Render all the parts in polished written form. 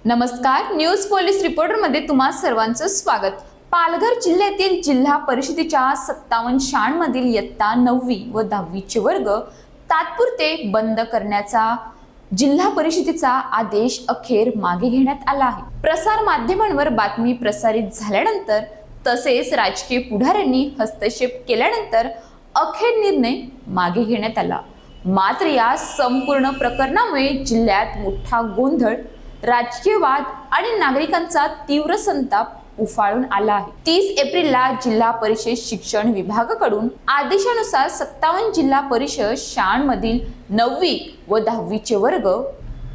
नमस्कार, news police reporter मध्ये तुम्हा सर्वांचं स्वागत। पालघर जिल्ह्यातील जिल्हा परिषदेच्या 57 शाळांमधील इयत्ता 9वी व 10वीचे वर्ग तात्पुरते बंद करण्याचा जिल्हा परिषदेचा आदेश अखेर मागे घेण्यात आला आहे। प्रसार माध्यमांवर बातमी प्रसारित झाल्यानंतर तसेच राजकीय पुढाऱ्यांनी हस्तक्षेप केल्यानंतर अखेर निर्णय मागे घेण्यात आला। मात्र या संपूर्ण प्रकरणामुळे जिल्ह्यात मोठा गोंधळ, राजकीय वाद आणि नागरिकांचा तीव्र संताप उफाळून आला आहे। 30 एप्रिलला जिल्हा परिषद शिक्षण विभागाकडून आदेशानुसार 57 जिल्हा परिषद शाळांमधील 9वी व 10वीचे वर्ग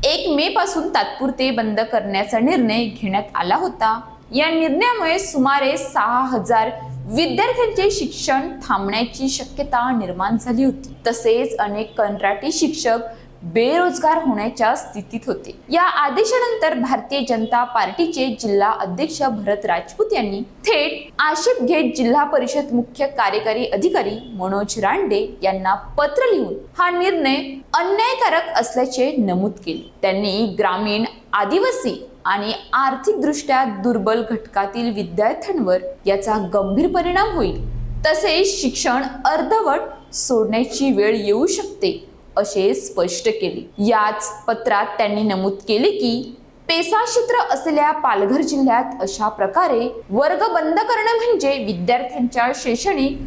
1 मे पासून तात्पुरते बंद करण्याचा निर्णय घेण्यात आला होता। या निर्णयामुळे सुमारे 6000 विद्यार्थ्यांचे शिक्षण थांबण्याची शक्यता निर्माण झाली होती। तसेच अनेक कंत्राटी शिक्षक बेरोजगार होण्याच्या स्थितीत होते। या आदेशानंतर भारतीय जनता पार्टीचे जिल्हा अध्यक्ष भरत राजपूत यांनी थेट आक्षेप घेत जिल्हा परिषद मुख्य कार्यकारी अधिकारी मनोज रांडे यांना पत्र लिहून हा निर्णय अन्यायकारक असल्याचे नमूद केले। त्यांनी ग्रामीण, आदिवासी आणि आर्थिकदृष्ट्या दुर्बल घटकातील विद्यार्थ्यांवर याचा गंभीर परिणाम होईल, तसेच शिक्षण अर्धवट सोडण्याची वेळ येऊ शकते असे स्पष्ट केले। याच पत्रात त्यांनी नमूद केले की पेसा क्षेत्र असलेल्या पालघर जिल्ह्यात अशा प्रकारे वर्ग बंद करणे म्हणजे विद्यार्थ्यांच्या शैक्षणिक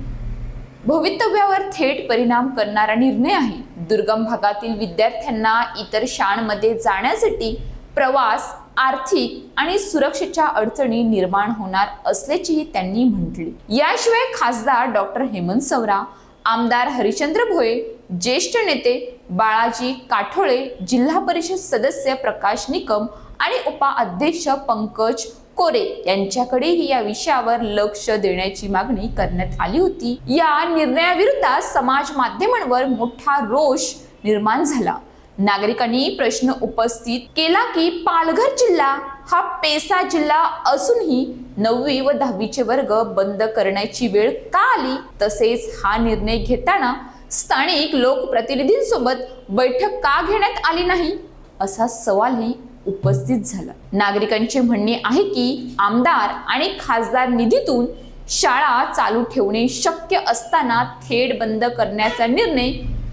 भवितव्यावर थेट परिणाम करणारा निर्णय आहे। दुर्गम भागातील विद्यार्थ्यांना इतर शाळांमध्ये जाण्यासाठी प्रवास, आर्थिक आणि सुरक्षेच्या अडचणी निर्माण होणार असल्याचेही त्यांनी म्हटले। याशिवाय खासदार डॉक्टर हेमंत सवरा, आमदार हरिश्चंद्र भोये, ज्येष्ठ नेते बाळाजी काठोळे, जिल्हा परिषद सदस्य प्रकाश निकम आणि उपाध्यक्ष पंकज कोरे यांच्याकडेही या विषयावर लक्ष देण्याची मागणी करण्यात आली होती। या निर्णयाविरुद्ध समाज माध्यमांवर मोठा रोष निर्माण झाला। नागरिकांनी प्रश्न उपस्थित केला की पालघर जिल्हा हा पेसा जिल्हा असूनही 9वी व 10वीचे वर्ग बंद करण्याची वेळ का आली, तसेच हा निर्णय घेताना स्थानिक लोकप्रतिनिधींसोबत बैठक का घेण्यात आली नाही, असा सवालही उपस्थित झाला। नागरिकांचे म्हणणे आहे की आमदार आणि खासदार निधीतून शाळा चालू ठेवणे शक्य असताना थेट बंद करण्याचा निर्णय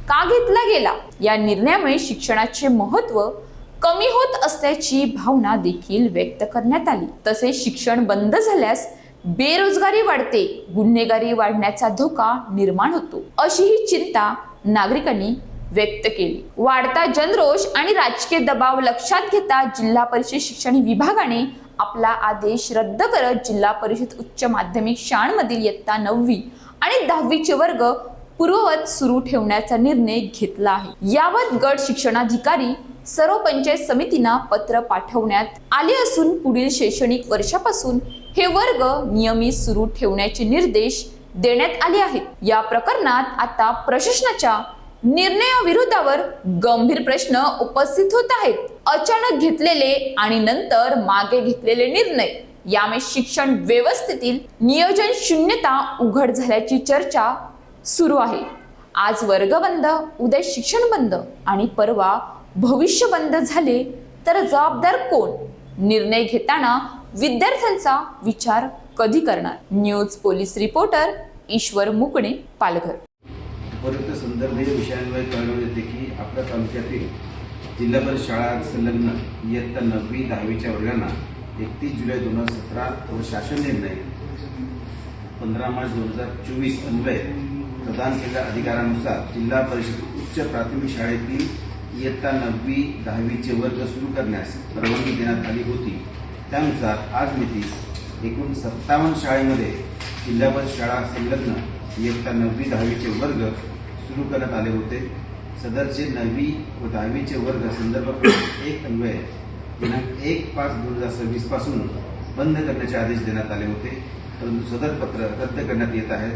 का घेतला गेला। या निर्णयामुळे शिक्षणाचे महत्त्व कमी होत असल्याची भावना देखील व्यक्त करण्यात आली। तसेच शिक्षण बंद झाल्यास बेरोजगारी वाढते, गुन्हेगारी वाढण्याचा धोका निर्माण होतो, अशी ही चिंता नागरिकांनी व्यक्त केली। वाढता जनरोष आणि राजकीय दबाव लक्षात घेता जिल्हा परिषद शिक्षण विभागाने आपला आदेश रद्द करत जिल्हा परिषद उच्च माध्यमिक शाळांमधील इयत्ता 9वी आणि 10वीचे वर्ग पूर्ववत सुरू ठेवण्याचा निर्णय घेतला आहे। याबाबत गट शिक्षणाधिकारी सर्व पंचायत समितींना पत्र पाठवण्यात आले असून पुढील शैक्षणिक वर्षापासून हे वर्ग नियमित सुरू ठेवण्याचे निर्देश देण्यात आले आहेत। या प्रकरणात आता प्रशासनाच्या निर्णयाविरोधावर गंभीर प्रश्न उपस्थित होत आहेत। अचानक घेतलेले आणि नंतर मागे घेतलेले निर्णय यामुळे शिक्षण व्यवस्थेतील नियोजन शून्यता उघड झाल्याची चर्चा सुरू आहे। आज वर्ग बंद, उद्या शिक्षण बंद आणि परवा भविष्य बंद झाले तर जबाबदार कोण? निर्णय घेताना विद्यार्थ्यांचा विचार कधी करणार? न्यूज पोलीस रिपोर्टर ईश्वर मुकणे, पालघर। उपरोक्त संदर्भीय विषयांवर कळवण्यात येते की आपल्या तालुक्यातील जिल्हा परिषद शाळा संलग्न इयत्ता 9वी 10वीच्या वर्गांना 31 जुलै 2017 व शासन निर्णय 15 मार्च 2024 अन्वये प्रदान केलेल्या अधिकारानुसार जिल्हा परिषद उच्च प्राथमिक शाळेतील इयत्ता 9वी 10वीचे वर्ग सुरू करण्यास परवानगी देण्यात आली होती। त्यानुसार आज मितीस एकूण 57 शाळेमध्ये जिल्हा परिषद शाळा संलग्न इयत्ता 9वी 10वीचे वर्ग सुरू करण्यात आले होते। सदरचे 9वी व 10वीचे वर्ग संदर्भ 1 अन्वये दिनांक 1/5/2026 पासून बंद करण्याचे आदेश देण्यात आले होते, परंतु सदर पत्र रद्द करण्यात येत आहे।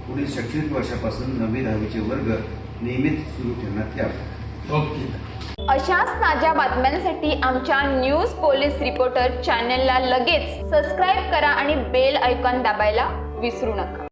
पुढील शैक्षणिक वर्षापासून 9वी 10वीचे वर्ग नियमित सुरू ठेवण्यात यावे। अशाच ताज्या बातम्यांसाठी आमच्या न्यूज पोलीस रिपोर्टर चॅनलला लगेच सबस्क्राईब करा आणि बेल आयकॉन दाबायला विसरू नका।